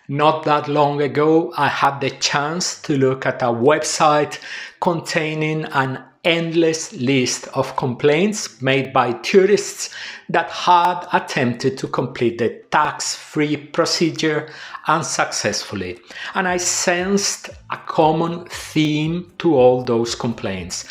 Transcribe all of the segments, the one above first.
Not that long ago, I had the chance to look at a website containing an endless list of complaints made by tourists that had attempted to complete the tax-free procedure unsuccessfully. And I sensed a common theme to all those complaints: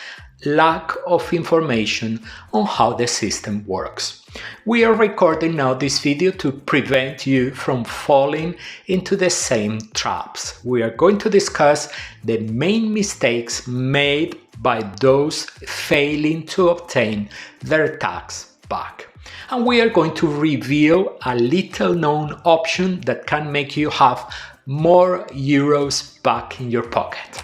lack of information on how the system works. We are recording now this video to prevent you from falling into the same traps. We are going to discuss the main mistakes made by those failing to obtain their tax back. And we are going to reveal a little known option that can make you have more euros back in your pocket.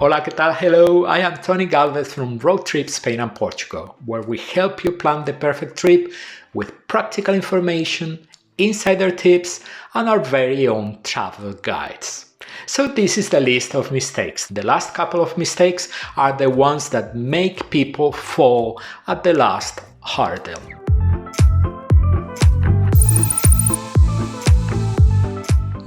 Hola, ¿qué tal? Hello, I am Tony Galvez from Road Trip Spain and Portugal, where we help you plan the perfect trip with practical information, insider tips, and our very own travel guides. So this is the list of mistakes. The last couple of mistakes are the ones that make people fall at the last hurdle.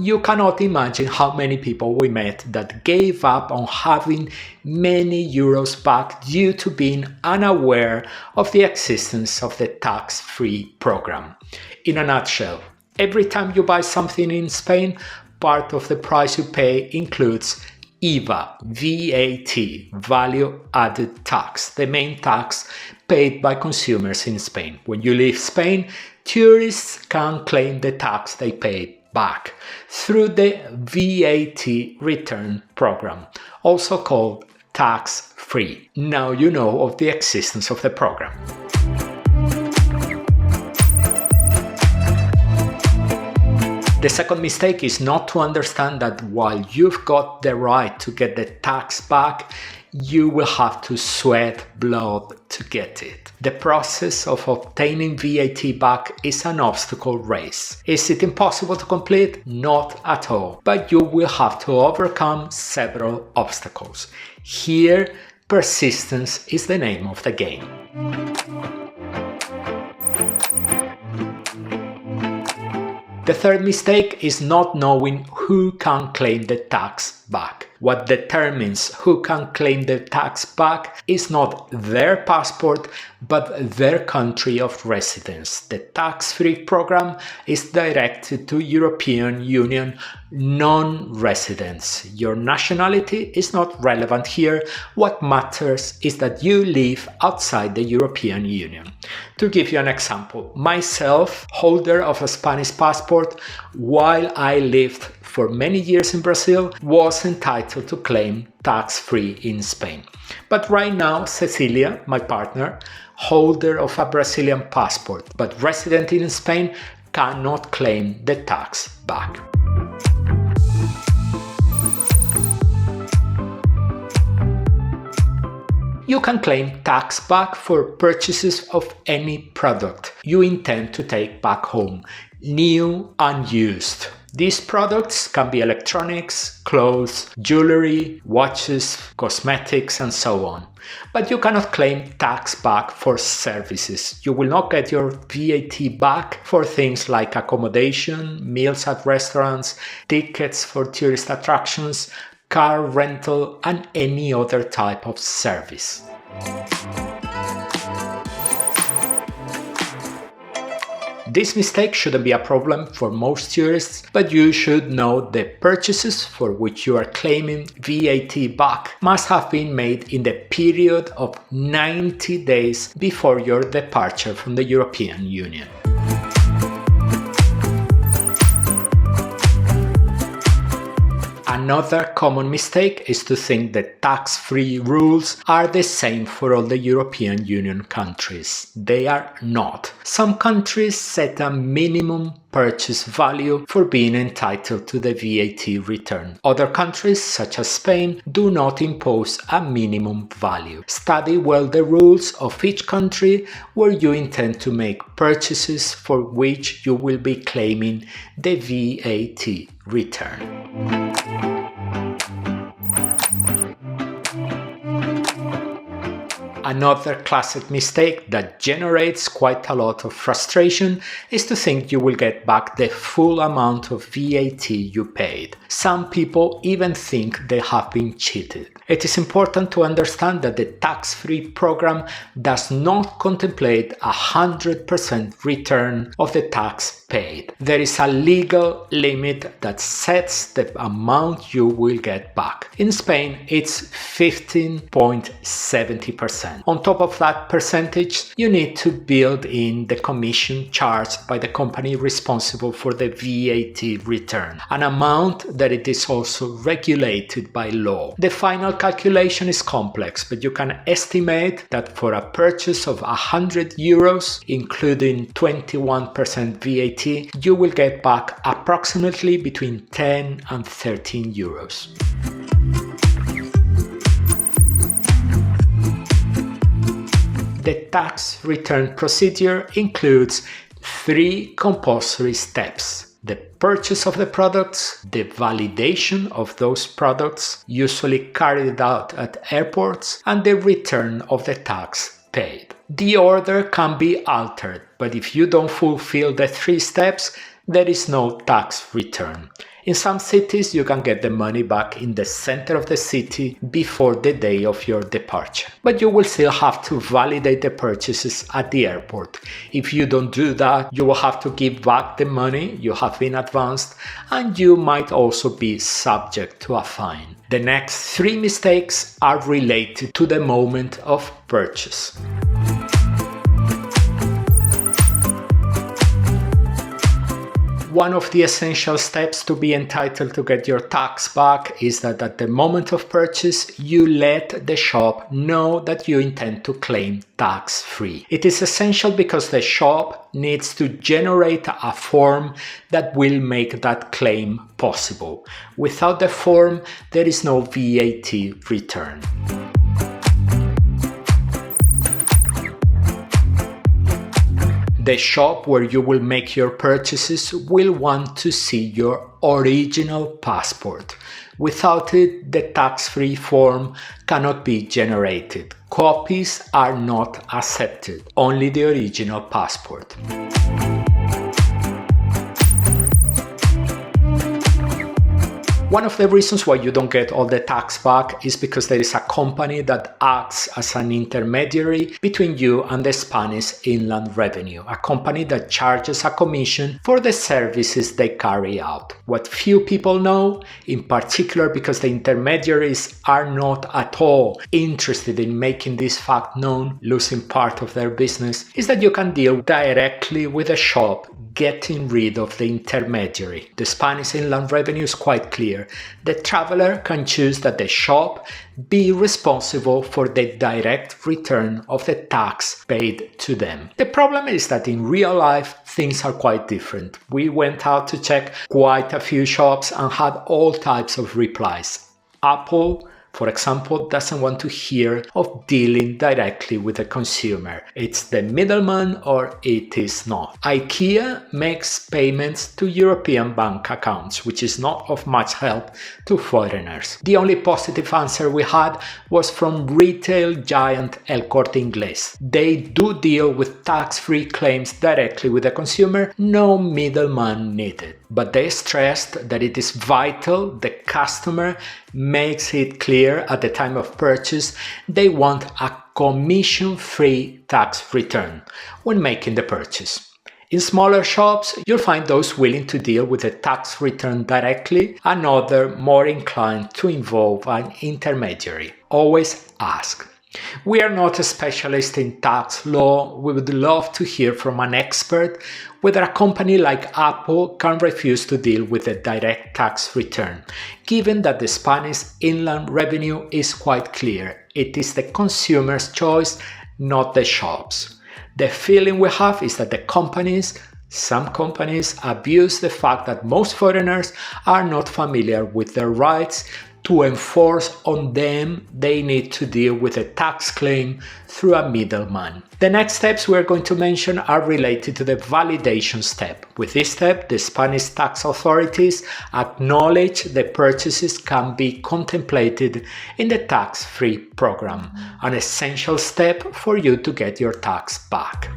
You cannot imagine how many people we met that gave up on having many euros back due to being unaware of the existence of the tax-free program. In a nutshell, every time you buy something in Spain, part of the price you pay includes IVA, VAT, Value Added Tax, the main tax paid by consumers in Spain. When you leave Spain, tourists can claim the tax they paid back through the VAT return program, also called tax-free. Now you know of the existence of the program. The second mistake is not to understand that while you've got the right to get the tax back, you will have to sweat blood to get it. The process of obtaining VAT back is an obstacle race. Is it impossible to complete? Not at all, but you will have to overcome several obstacles. Here, persistence is the name of the game. The third mistake is not knowing who can claim the tax back. What determines who can claim the tax back is not their passport, but their country of residence. The tax-free program is directed to European Union non-residents. Your nationality is not relevant here. What matters is that you live outside the European Union. To give you an example, myself, holder of a Spanish passport, while I lived for many years in Brazil, was entitled to claim tax-free in Spain. But right now, Cecilia, my partner, holder of a Brazilian passport, but resident in Spain, cannot claim the tax back. You can claim tax back for purchases of any product you intend to take back home, new and used. These products can be electronics, clothes, jewelry, watches, cosmetics, and so on. But you cannot claim tax back for services. You will not get your VAT back for things like accommodation, meals at restaurants, tickets for tourist attractions, car rental, and any other type of service. This mistake shouldn't be a problem for most tourists, but you should know the purchases for which you are claiming VAT back must have been made in the period of 90 days before your departure from the European Union. Another common mistake is to think that tax-free rules are the same for all the European Union countries. They are not. Some countries set a minimum purchase value for being entitled to the VAT return. Other countries, such as Spain, do not impose a minimum value. Study well the rules of each country where you intend to make purchases for which you will be claiming the VAT return. Another classic mistake that generates quite a lot of frustration is to think you will get back the full amount of VAT you paid. Some people even think they have been cheated. It is important to understand that the tax-free program does not contemplate 100% return of the tax paid. There is a legal limit that sets the amount you will get back. In Spain, it's 15.70%. On top of that percentage, you need to build in the commission charged by the company responsible for the VAT return, an amount that it is also regulated by law. The final calculation is complex, but you can estimate that for a purchase of 100 euros, including 21% VAT, you will get back approximately between 10 and 13 euros. The tax return procedure includes 3 compulsory steps: the purchase of the products, the validation of those products, usually carried out at airports, and the return of the tax paid. The order can be altered, but if you don't fulfill the 3 steps, there is no tax return. In some cities, you can get the money back in the center of the city before the day of your departure. But you will still have to validate the purchases at the airport. If you don't do that, you will have to give back the money you have been advanced, and you might also be subject to a fine. The next 3 mistakes are related to the moment of purchase. One of the essential steps to be entitled to get your tax back is that at the moment of purchase, you let the shop know that you intend to claim tax-free. It is essential because the shop needs to generate a form that will make that claim possible. Without the form, there is no VAT return. The shop where you will make your purchases will want to see your original passport. Without it, the tax-free form cannot be generated. Copies are not accepted, only the original passport. One of the reasons why you don't get all the tax back is because there is a company that acts as an intermediary between you and the Spanish Inland Revenue, a company that charges a commission for the services they carry out. What few people know, in particular because the intermediaries are not at all interested in making this fact known, losing part of their business, is that you can deal directly with the shop, getting rid of the intermediary. The Spanish Inland Revenue is quite clear. The traveler can choose that the shop be responsible for the direct return of the tax paid to them. The problem is that in real life, things are quite different. We went out to check quite a few shops and had all types of replies. Apple, for example, doesn't want to hear of dealing directly with the consumer. It's the middleman or it is not. IKEA makes payments to European bank accounts, which is not of much help to foreigners. The only positive answer we had was from retail giant El Corte Inglés. They do deal with tax-free claims directly with the consumer, no middleman needed. But they stressed that it is vital the customer makes it clear at the time of purchase they want a commission-free tax return when making the purchase. In smaller shops, you'll find those willing to deal with the tax return directly and others more inclined to involve an intermediary. Always ask. We are not a specialist in tax law. We would love to hear from an expert whether a company like Apple can refuse to deal with a direct tax return, given that the Spanish Inland Revenue is quite clear. It is the consumer's choice, not the shop's. The feeling we have is that some companies abuse the fact that most foreigners are not familiar with their rights To enforce on them, they need to deal with a tax claim through a middleman. The next steps we're going to mention are related to the validation step. With this step, the Spanish tax authorities acknowledge the purchases can be contemplated in the tax-free program, an essential step for you to get your tax back.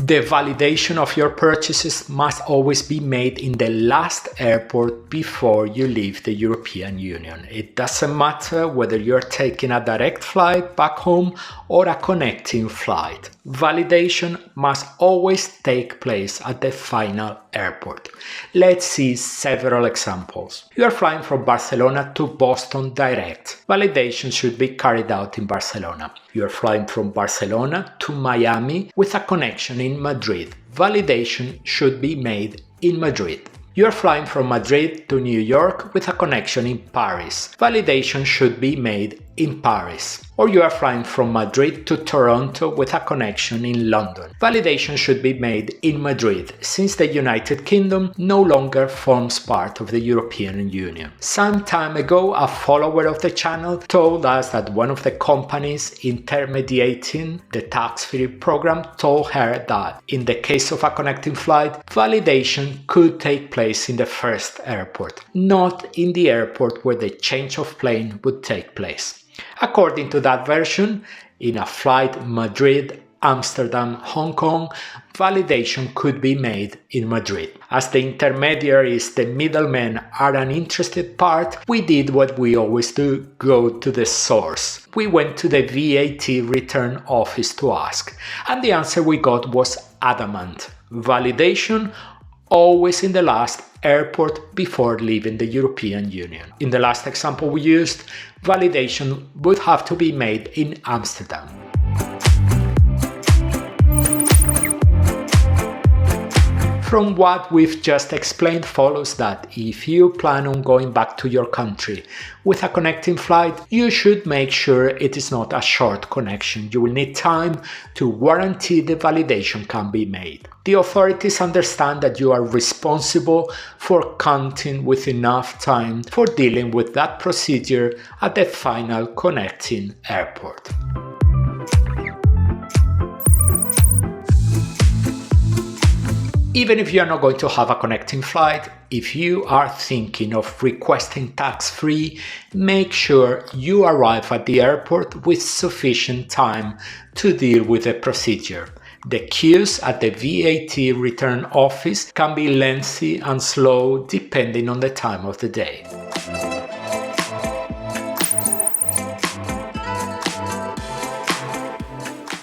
The validation of your purchases must always be made in the last airport before you leave the European Union. It doesn't matter whether you're taking a direct flight back home or a connecting flight. Validation must always take place at the final airport. Let's see several examples. You are flying from Barcelona to Boston direct. Validation should be carried out in Barcelona. You are flying from Barcelona to Miami with a connection in Madrid. Validation should be made in Madrid. You are flying from Madrid to New York with a connection in Paris. Validation should be made in Paris. Or you are flying from Madrid to Toronto with a connection in London. Validation should be made in Madrid, since the United Kingdom no longer forms part of the European Union. Some time ago, a follower of the channel told us that one of the companies intermediating the tax-free program told her that, in the case of a connecting flight, validation could take place in the first airport, not in the airport where the change of plane would take place. According to that version, in a flight Madrid, Amsterdam, Hong Kong, validation could be made in Madrid. As the intermediaries, the middlemen, are an interested part, we did what we always do, go to the source. We went to the VAT return office to ask, and the answer we got was adamant. Validation always in the last airport before leaving the European Union. In the last example we used, validation would have to be made in Amsterdam. From what we've just explained follows that if you plan on going back to your country with a connecting flight, you should make sure it is not a short connection. You will need time to guarantee the validation can be made. The authorities understand that you are responsible for counting with enough time for dealing with that procedure at the final connecting airport. Even if you are not going to have a connecting flight, if you are thinking of requesting tax-free, make sure you arrive at the airport with sufficient time to deal with the procedure. The queues at the VAT return office can be lengthy and slow depending on the time of the day.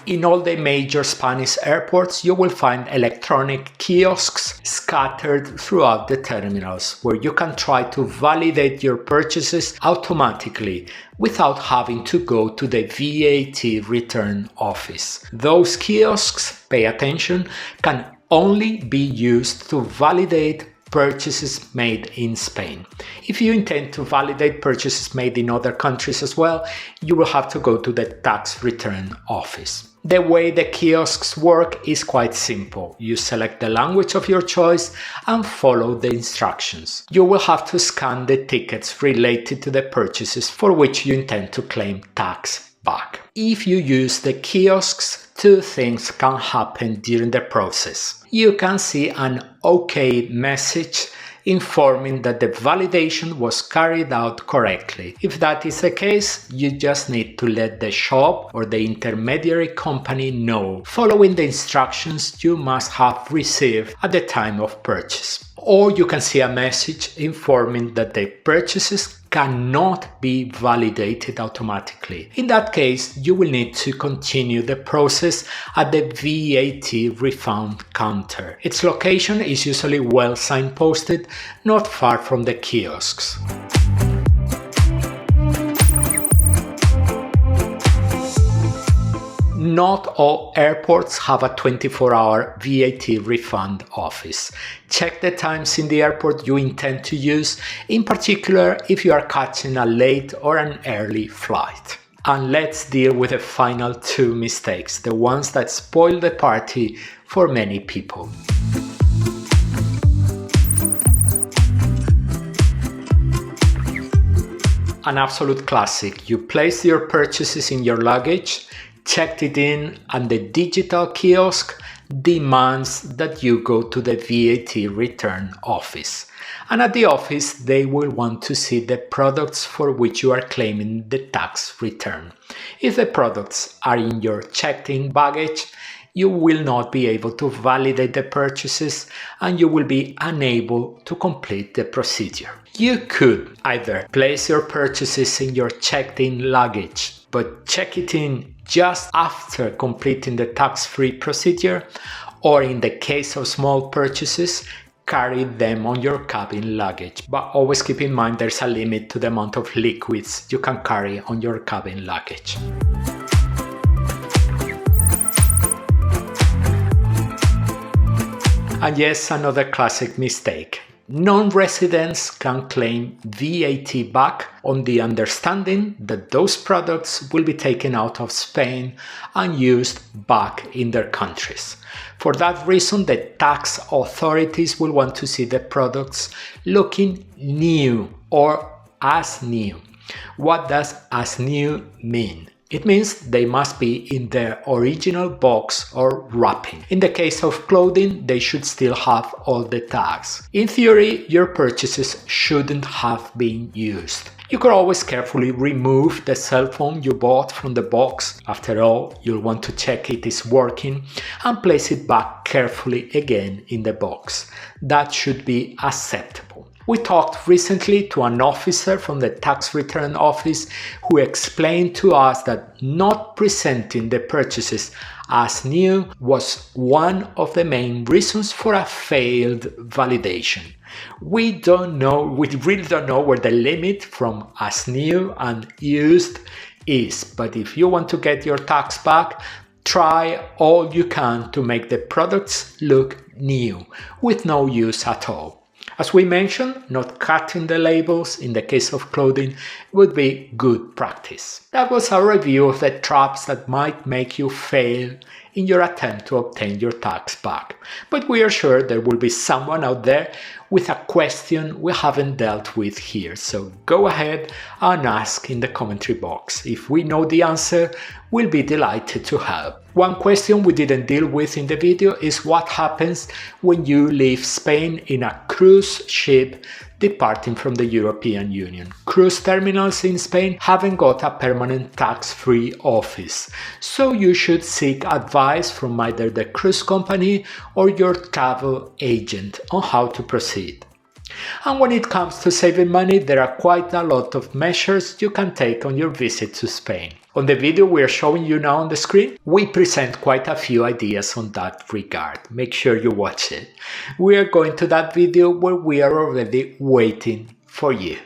In all the major Spanish airports, you will find electronic kiosks scattered throughout the terminals, where you can try to validate your purchases automatically without having to go to the VAT return office. Those kiosks, pay attention, can only be used to validate purchases made in Spain. If you intend to validate purchases made in other countries as well, you will have to go to the tax return office. The way the kiosks work is quite simple. You select the language of your choice and follow the instructions. You will have to scan the tickets related to the purchases for which you intend to claim tax back. If you use the kiosks, two things can happen during the process. You can see an OK message informing that the validation was carried out correctly. If that is the case, you just need to let the shop or the intermediary company know, following the instructions you must have received at the time of purchase. Or you can see a message informing that the purchases cannot be validated automatically. In that case, you will need to continue the process at the VAT refund counter. Its location is usually well signposted, not far from the kiosks. Not all airports have a 24-hour VAT refund office. Check the times in the airport you intend to use, in particular if you are catching a late or an early flight. And let's deal with the final two mistakes, the ones that spoil the party for many people. An absolute classic. You place your purchases in your luggage, checked it in, and the digital kiosk demands that you go to the VAT return office. And at the office, they will want to see the products for which you are claiming the tax return. If the products are in your checked-in baggage, you will not be able to validate the purchases and you will be unable to complete the procedure. You could either place your purchases in your checked-in luggage, but check it in just after completing the tax-free procedure, or in the case of small purchases, carry them on your cabin luggage. But always keep in mind there's a limit to the amount of liquids you can carry on your cabin luggage. And yes, another classic mistake. Non-residents can claim VAT back on the understanding that those products will be taken out of Spain and used back in their countries. For that reason, the tax authorities will want to see the products looking new or as new. What does as new mean? It means they must be in their original box or wrapping. In the case of clothing, they should still have all the tags. In theory, your purchases shouldn't have been used. You could always carefully remove the cell phone you bought from the box. After all, you'll want to check it is working and place it back carefully again in the box. That should be acceptable. We talked recently to an officer from the tax return office who explained to us that not presenting the purchases as new was one of the main reasons for a failed validation. We really don't know where the limit from as new and used is, but if you want to get your tax back, try all you can to make the products look new with no use at all. As we mentioned, not cutting the labels in the case of clothing would be good practice. That was our review of the traps that might make you fail in your attempt to obtain your tax back. But we are sure there will be someone out there with a question we haven't dealt with here, so go ahead and ask in the commentary box. If we know the answer, we'll be delighted to help. One question we didn't deal with in the video is what happens when you leave Spain in a cruise ship departing from the European Union. Cruise terminals in Spain haven't got a permanent tax-free office, so you should seek advice from either the cruise company or your travel agent on how to proceed. And when it comes to saving money, there are quite a lot of measures you can take on your visit to Spain. On the video we are showing you now on the screen, we present quite a few ideas on that regard. Make sure you watch it. We are going to that video where we are already waiting for you.